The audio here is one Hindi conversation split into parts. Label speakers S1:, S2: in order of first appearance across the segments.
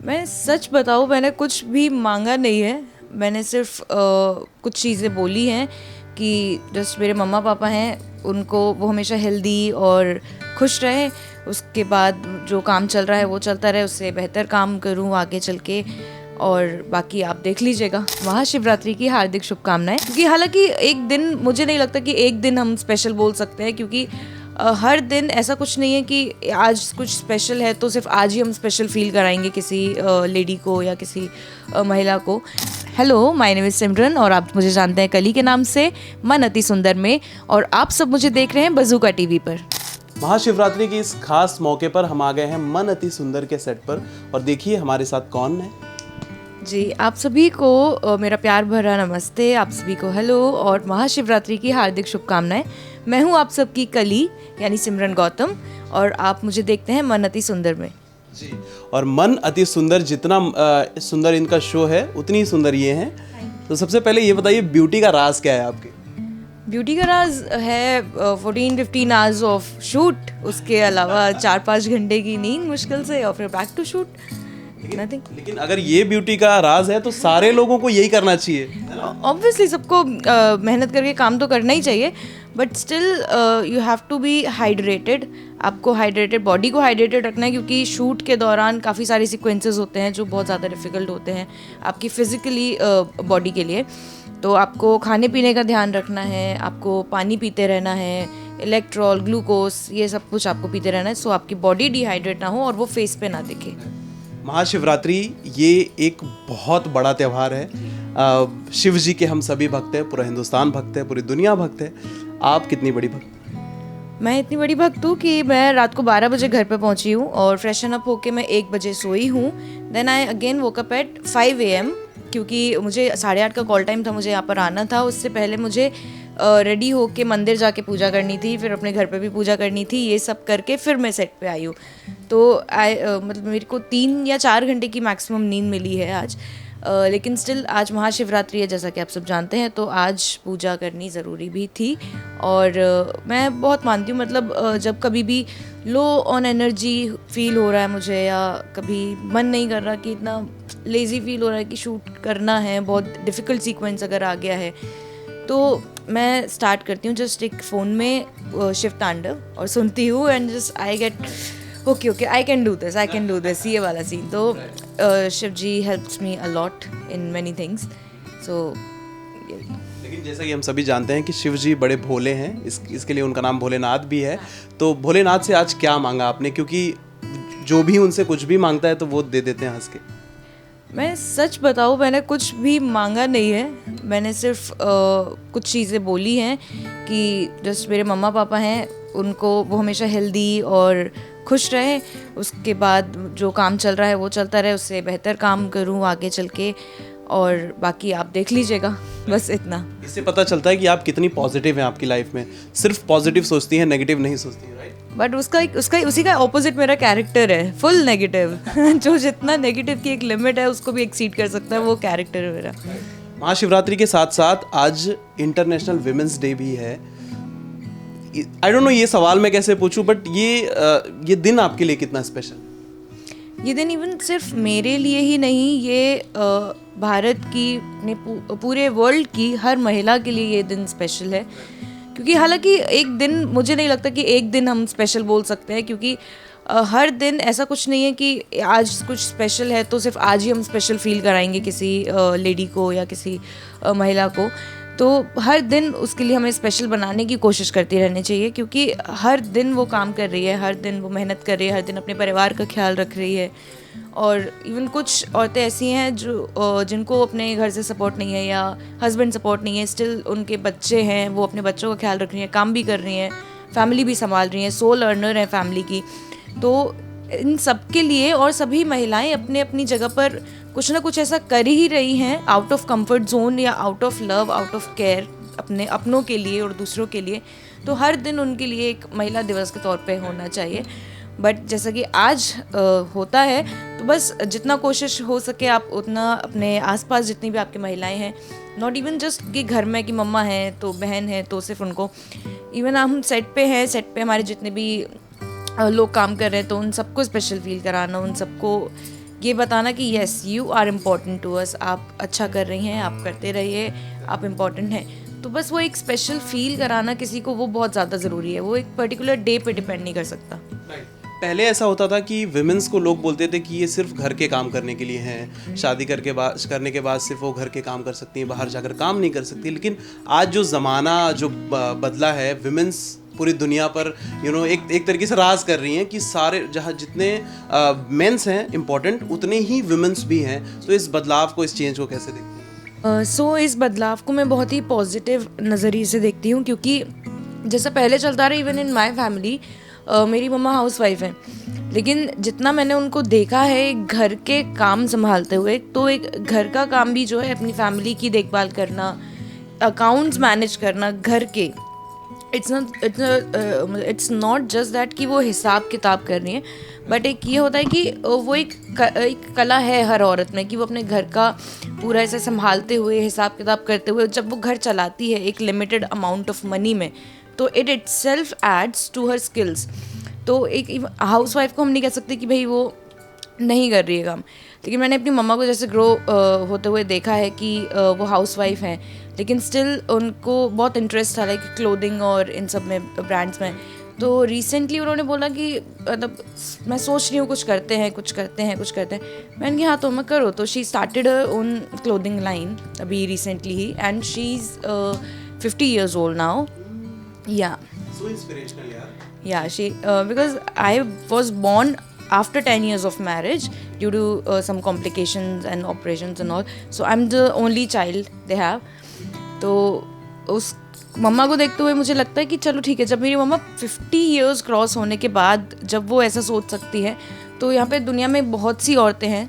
S1: मैं सच बताऊँ, मैंने कुछ भी मांगा नहीं है। मैंने सिर्फ कुछ चीज़ें बोली हैं कि जस्ट मेरे मम्मा पापा हैं, उनको वो हमेशा हेल्दी और खुश रहे। उसके बाद जो काम चल रहा है वो चलता रहे, उससे बेहतर काम करूँ आगे चल के। और बाकी आप देख लीजिएगा। महाशिवरात्रि की हार्दिक शुभकामनाएं। क्योंकि हालांकि एक दिन, मुझे नहीं लगता कि एक दिन हम स्पेशल बोल सकते हैं, क्योंकि हर दिन ऐसा कुछ नहीं है कि आज कुछ स्पेशल है तो सिर्फ आज ही हम स्पेशल फील कराएंगे किसी लेडी को या किसी महिला को। हेलो, माय नेम इज सिमरन और आप मुझे जानते हैं कली के नाम से, मन अति सुंदर में। और आप सब मुझे देख रहे हैं बज़ूका टीवी पर।
S2: महाशिवरात्रि के इस खास मौके पर हम आ गए हैं मन अति सुंदर के सेट पर और देखिए हमारे साथ कौन है।
S1: जी, आप सभी को मेरा प्यार भरा नमस्ते, आप सभी को हेलो और महाशिवरात्रि की हार्दिक शुभकामनाएं। मैं हूं आप सबकी कली यानी सिमरन गौतम और आप मुझे देखते हैं मन अति सुंदर में।
S2: जी, और मन अति सुंदर, जितना सुंदर इनका शो है उतनी ही सुंदर ये हैं। तो सबसे पहले ये बताइए, ब्यूटी का राज क्या है आपके?
S1: ब्यूटी का राज है 14-15 आवर्स ऑफ शूट, उसके अलावा 4-5 घंटे की नींद मुश्किल से और फिर बैक टू शूट।
S2: लेकिन अगर ये ब्यूटी का राज है तो सारे लोगों को यही करना चाहिए।
S1: ऑब्वियसली सबको मेहनत करके काम तो करना ही चाहिए, but still you have to be hydrated. आपको हाइड्रेटेड, बॉडी को हाइड्रेटेड रखना है, क्योंकि शूट के दौरान काफ़ी सारे सीक्वेंसेस होते हैं जो बहुत ज़्यादा डिफ़िकल्ट होते हैं आपकी फिज़िकली बॉडी के लिए। तो आपको खाने पीने का ध्यान रखना है, आपको पानी पीते रहना है, इलेक्ट्रॉल, ग्लूकोस, ये सब कुछ आपको पीते रहना है, सो आपकी बॉडी डिहाइड्रेट ना हो और वो फेस पे ना दिखे।
S2: महाशिवरात्रि ये एक बहुत बड़ा त्यौहार है। शिव जी के हम सभी भक्त हैं, पूरा हिंदुस्तान भक्त है, पूरी दुनिया भक्त है। आप कितनी बड़ी भक्त?
S1: मैं इतनी बड़ी भक्त हूँ कि मैं रात को 12 बजे घर पे पहुँची हूँ और फ्रेशन अप होके मैं 1 बजे सोई हूँ। Then I again woke up at 5 AM, क्योंकि मुझे 8:30 का कॉल टाइम था, मुझे यहाँ पर आना था। उससे पहले मुझे रेडी होके मंदिर जाके पूजा करनी थी, फिर अपने घर पे भी पूजा करनी थी। ये सब करके फिर मैं सेट पे आई हूँ। तो मतलब मेरे को 3 या 4 घंटे की मैक्सिमम नींद मिली है आज। लेकिन स्टिल आज महाशिवरात्रि है, जैसा कि आप सब जानते हैं, तो आज पूजा करनी ज़रूरी भी थी। और मैं बहुत मानती हूँ, मतलब जब कभी भी लो ऑन एनर्जी फील हो रहा है मुझे, या कभी मन नहीं कर रहा, कि इतना लेज़ी फील हो रहा है कि शूट करना है, बहुत डिफ़िकल्ट सीक्वेंस अगर आ गया है, तो मैं स्टार्ट करती हूँ जस्ट एक फ़ोन में शिव तांडव और सुनती हूँ and just I get okay I can do this, ये वाला सीन। तो Shiv ji helps me a lot in many things. So
S2: लेकिन जैसा कि हम सभी जानते हैं कि शिव जी बड़े भोले हैं, इसके लिए उनका नाम भोलेनाथ भी है। तो भोलेनाथ से आज क्या मांगा आपने? क्योंकि जो भी उनसे कुछ भी मांगता है तो वो दे देते हैं हंस के।
S1: मैं सच बताऊँ, मैंने कुछ भी मांगा नहीं है। मैंने सिर्फ कुछ चीज़ें बोली हैं कि जस्ट मेरे मम्मा पापा हैं, उनको वो हमेशा हेल्दी और खुश रहे। उसके बाद जो काम चल रहा है वो चलता रहे, उससे बेहतर काम करूँ आगे चल के। और बाकी आप देख लीजिएगा, बस इतना।
S2: इससे पता चलता है कि आप कितनी पॉजिटिव हैं आपकी लाइफ में। सिर्फ पॉजिटिव सोचती हैं, नेगेटिव नहीं सोचती हैं, राइट?
S1: बट उसी का ऑपोजिट मेरा कैरेक्टर है, फुल नेगेटिव। जो जितना नेगेटिव की एक लिमिट है उसको भी एक्सीड कर सकता है, वो कैरेक्टर है मेरा।
S2: महाशिवरात्रि के साथ साथ आज इंटरनेशनल विमेंस डे भी है। आई डोंट नो ये सवाल मैं कैसे पूछूं, बट ये दिन आपके लिए कितना स्पेशल?
S1: ये दिन इवन सिर्फ मेरे लिए ही नहीं, ये भारत की ने पूरे वर्ल्ड की हर महिला के लिए ये दिन स्पेशल है। क्योंकि हालांकि एक दिन, मुझे नहीं लगता कि एक दिन हम स्पेशल बोल सकते हैं, क्योंकि हर दिन ऐसा कुछ नहीं है कि आज कुछ स्पेशल है तो सिर्फ आज ही हम स्पेशल फील कराएंगे किसी लेडी को या किसी महिला को। तो हर दिन उसके लिए हमें स्पेशल बनाने की कोशिश करती रहनी चाहिए, क्योंकि हर दिन वो काम कर रही है, हर दिन वो मेहनत कर रही है, हर दिन अपने परिवार का ख्याल रख रही है। और इवन कुछ औरतें ऐसी हैं जो जिनको अपने घर से सपोर्ट नहीं है या हस्बैंड सपोर्ट नहीं है, स्टिल उनके बच्चे हैं, वो अपने बच्चों का ख्याल रख रही हैं, काम भी कर रही हैं, फैमिली भी संभाल रही हैं, सोल अर्नर है फैमिली की। तो इन सब के लिए, और सभी महिलाएं अपने अपनी जगह पर कुछ ना कुछ ऐसा कर ही रही हैं आउट ऑफ कंफर्ट जोन या out of love, out of care, अपने अपनों के लिए और दूसरों के लिए। तो हर दिन उनके लिए एक महिला दिवस के तौर पे होना चाहिए। बट जैसा कि आज होता है, तो बस जितना कोशिश हो सके आप उतना अपने आसपास जितनी भी आपकी महिलाएं हैं, नॉट इवन जस्ट कि घर में कि मम्मा हैं तो बहन है तो सिर्फ उनको, इवन हम सेट पे हैं, सेट पे हमारे जितने भी लोग काम कर रहे हैं, तो उन सबको स्पेशल फील कराना, उन सबको ये बताना कि yes you are important to us, आप अच्छा कर रही हैं, आप करते रहिए, आप इम्पॉर्टेंट हैं। तो बस वो एक स्पेशल फील कराना किसी को, वो बहुत ज़्यादा ज़रूरी है। वो एक पर्टिकुलर डे पे डिपेंड नहीं कर सकता।
S2: पहले ऐसा होता था कि विमेंस को लोग बोलते थे कि ये सिर्फ घर के काम करने के लिए हैं, शादी करने के बाद सिर्फ वो घर के काम कर सकती हैं, बाहर जाकर काम नहीं कर सकती। लेकिन आज जो ज़माना जो बदला है, विमेंस पूरी दुनिया पर एक तरीके से राज कर रही हैं कि सारे जहाँ जितने मेंस हैं इम्पोर्टेंट, उतने ही विमेंस भी हैं। तो इस बदलाव को, इस चेंज को कैसे देखते हैं?
S1: सो इस बदलाव को मैं बहुत ही पॉजिटिव नज़रिए से देखती हूँ, क्योंकि जैसा पहले चलता रहा, इवन इन माय फैमिली, मेरी मम्मा हाउसवाइफ हैं, लेकिन जितना मैंने उनको देखा है एक घर के काम संभालते हुए, तो एक घर का काम भी जो है अपनी फैमिली की देखभाल करना, अकाउंट्स मैनेज करना घर के, इट्स नॉट जस्ट दैट कि वो हिसाब किताब कर रही है, बट एक ये होता है कि वो एक कला है हर औरत में कि वो अपने घर का पूरा ऐसे संभालते हुए, हिसाब किताब करते हुए जब वो घर चलाती है एक लिमिटेड अमाउंट ऑफ मनी में, तो itself aids to her skills. तो एक हाउसवाइफ को हम नहीं कह सकते कि भाई वो नहीं कर रही है काम, लेकिन मैंने अपनी मम्मा को जैसे ग्रो होते हुए देखा है कि वो हाउसवाइफ हैं, लेकिन स्टिल उनको बहुत इंटरेस्ट था लाइक क्लोथिंग और इन सब में, ब्रांड्स में। तो रिसेंटली उन्होंने बोला कि मतलब मैं सोच रही हूँ कुछ करते हैं। मैंने कहा हाँ तो मैं करो। तो she started own clothing line अभी रिसेंटली ही, and she is 50 years old now. Yeah.
S2: So inspirational, yaar.
S1: Yeah, she because I was born after 10 years of marriage due to some complications and operations and all. So I'm the only child they have. तो उस मम्मा को देखते हुए मुझे लगता है कि चलो ठीक है, जब मेरी मम्मा 50 years क्रॉस होने के बाद जब वो ऐसा सोच सकती है, तो यहाँ पे दुनिया में बहुत सी औरतें हैं,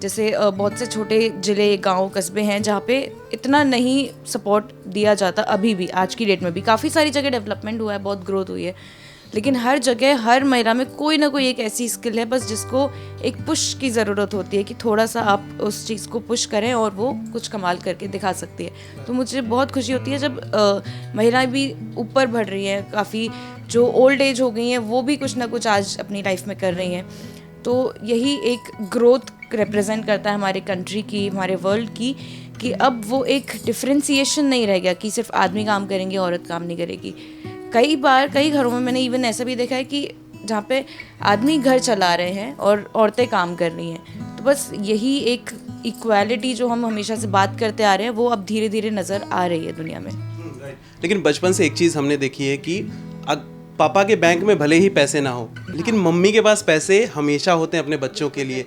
S1: जैसे बहुत से छोटे ज़िले, गांव, कस्बे हैं जहाँ पे इतना नहीं सपोर्ट दिया जाता। अभी भी आज की डेट में भी काफ़ी सारी जगह डेवलपमेंट हुआ है, बहुत ग्रोथ हुई है, लेकिन हर जगह हर महिला में कोई ना कोई एक ऐसी स्किल है बस जिसको एक पुश की ज़रूरत होती है कि थोड़ा सा आप उस चीज़ को पुश करें और वो कुछ कमाल करके दिखा सकती है। तो मुझे बहुत खुशी होती है जब महिलाएं भी ऊपर बढ़ रही हैं, काफ़ी जो ओल्ड एज हो गई हैं वो भी कुछ ना कुछ आज अपनी लाइफ में कर रही हैं। तो यही एक ग्रोथ रिप्रेजेंट करता है हमारे कंट्री की, हमारे वर्ल्ड की, कि अब वो एक डिफ्रेंसिएशन नहीं रह गया कि सिर्फ आदमी काम करेंगे, औरत काम नहीं करेगी। कई बार कई घरों में मैंने इवन ऐसा भी देखा है कि जहाँ पे आदमी घर चला रहे हैं और औरतें काम कर रही हैं। तो बस यही एक इक्वालिटी जो हम हमेशा से बात करते आ रहे हैं, वो अब धीरे धीरे नज़र आ रही है दुनिया में।
S2: लेकिन बचपन से एक चीज़ हमने देखी है कि पापा के बैंक में भले ही पैसे ना हो, लेकिन मम्मी के पास पैसे हमेशा होते हैं अपने बच्चों के लिए।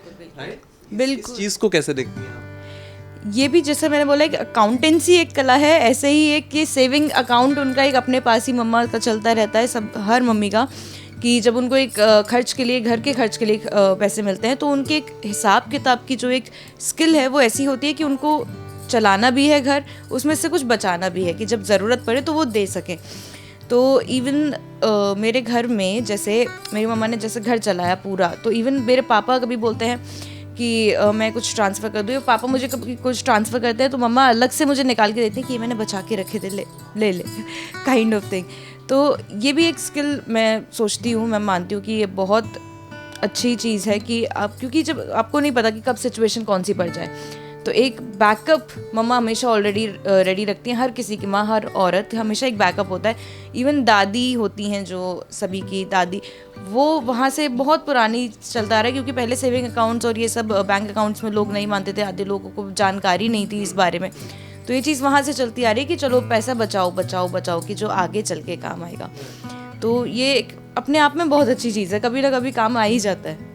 S1: बिल्कुल।
S2: इस चीज़ को कैसे देखती हैं आप?
S1: ये भी जैसे मैंने बोला कि अकाउंटेंसी एक कला है, ऐसे ही एक ये सेविंग अकाउंट उनका एक अपने पास ही मम्मा का चलता रहता है, सब हर मम्मी का, कि जब उनको एक खर्च के लिए, घर के खर्च के लिए पैसे मिलते हैं, तो उनके एक हिसाब किताब की जो एक स्किल है वो ऐसी होती है कि उनको चलाना भी है घर, उसमें से कुछ बचाना भी है कि जब ज़रूरत पड़े तो वो दे सकें। तो इवन मेरे घर में जैसे मेरी मम्मा ने जैसे घर चलाया पूरा, तो इवन मेरे पापा कभी बोलते हैं कि मैं कुछ ट्रांसफ़र कर दूँ, पापा मुझे कभी कुछ ट्रांसफ़र करते हैं तो मम्मा अलग से मुझे निकाल के देती हैं कि ये मैंने बचा के रखे थे, ले काइंड ऑफ थिंग। तो ये भी एक स्किल मैं सोचती हूँ, मैं मानती हूँ कि ये बहुत अच्छी चीज़ है कि आप, क्योंकि जब आपको नहीं पता कि कब सिचुएशन कौन सी पड़ जाए, तो एक बैकअप मम्मा हमेशा ऑलरेडी रेडी रखती हैं। हर किसी की माँ, हर औरत हमेशा एक बैकअप होता है। इवन दादी होती हैं जो सभी की दादी, वो वहाँ से बहुत पुरानी चलता आ रहा है, क्योंकि पहले सेविंग अकाउंट्स और ये सब बैंक अकाउंट्स में लोग नहीं मानते थे, आधे लोगों को जानकारी नहीं थी इस बारे में। तो ये चीज़ वहाँ से चलती आ रही है कि चलो पैसा बचाओ बचाओ बचाओ कि जो आगे चल के काम आएगा। तो ये एक अपने आप में बहुत अच्छी चीज़ है, कभी ना कभी काम आ ही जाता है।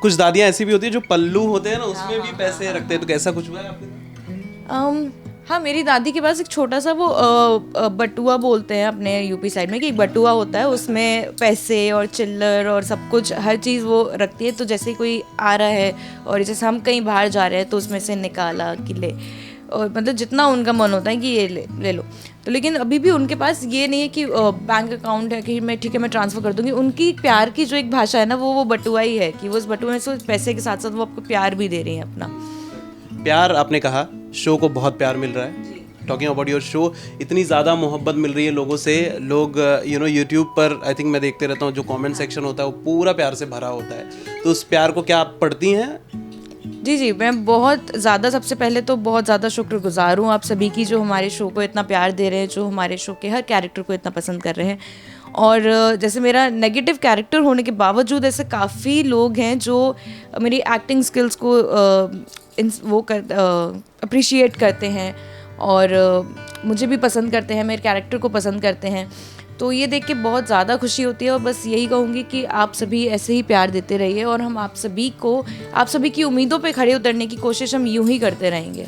S2: कुछ दादियाँ ऐसी भी होती है जो पल्लू होते हैं ना, उसमें भी पैसे रखते हैं, तो कैसा कुछ हुआ है आपके?
S1: हाँ, मेरी दादी के पास एक छोटा सा वो बटुआ बोलते हैं अपने यूपी साइड में, कि एक बटुआ होता है, उसमें पैसे और चिल्लर और सब कुछ हर चीज़ वो रखती है। तो जैसे कोई आ रहा है और जैसे हम कहीं बाहर जा रहे हैं तो उसमें से निकाला कि ले, और मतलब जितना उनका मन होता है कि ये ले लो। तो लेकिन अभी भी उनके पास ये नहीं है कि बैंक अकाउंट है कि मैं ठीक है मैं ट्रांसफ़र कर दूँगी। उनकी प्यार की जो एक भाषा है ना, वो बटुआ ही है कि वो उस बटुए में से पैसे के साथ साथ वो आपको प्यार भी दे रही हैं अपना।
S2: प्यार, आपने कहा शो को बहुत प्यार मिल रहा है, टॉकिंग अबाउट योर शो, इतनी ज़्यादा मोहब्बत मिल रही है लोगों से, लोग यूट्यूब पर आई थिंक मैं देखते रहता हूँ, जो कमेंट सेक्शन होता है वो पूरा प्यार से भरा होता है, तो उस प्यार को क्या आप पढ़ती हैं?
S1: जी, मैं बहुत ज़्यादा, सबसे पहले तो बहुत ज़्यादा शुक्रगुज़ार हूँ आप सभी की, जो हमारे शो को इतना प्यार दे रहे हैं, जो हमारे शो के हर कैरेक्टर को इतना पसंद कर रहे हैं। और जैसे मेरा नेगेटिव कैरेक्टर होने के बावजूद ऐसे काफ़ी लोग हैं जो मेरी एक्टिंग स्किल्स को अप्रिशिएट करते हैं और मुझे भी पसंद करते हैं, मेरे कैरेक्टर को पसंद करते हैं। तो ये देख के बहुत ज़्यादा खुशी होती है और बस यही कहूँगी कि आप सभी ऐसे ही प्यार देते रहिए और हम आप सभी की उम्मीदों पे खड़े उतरने की कोशिश हम यूं ही करते रहेंगे।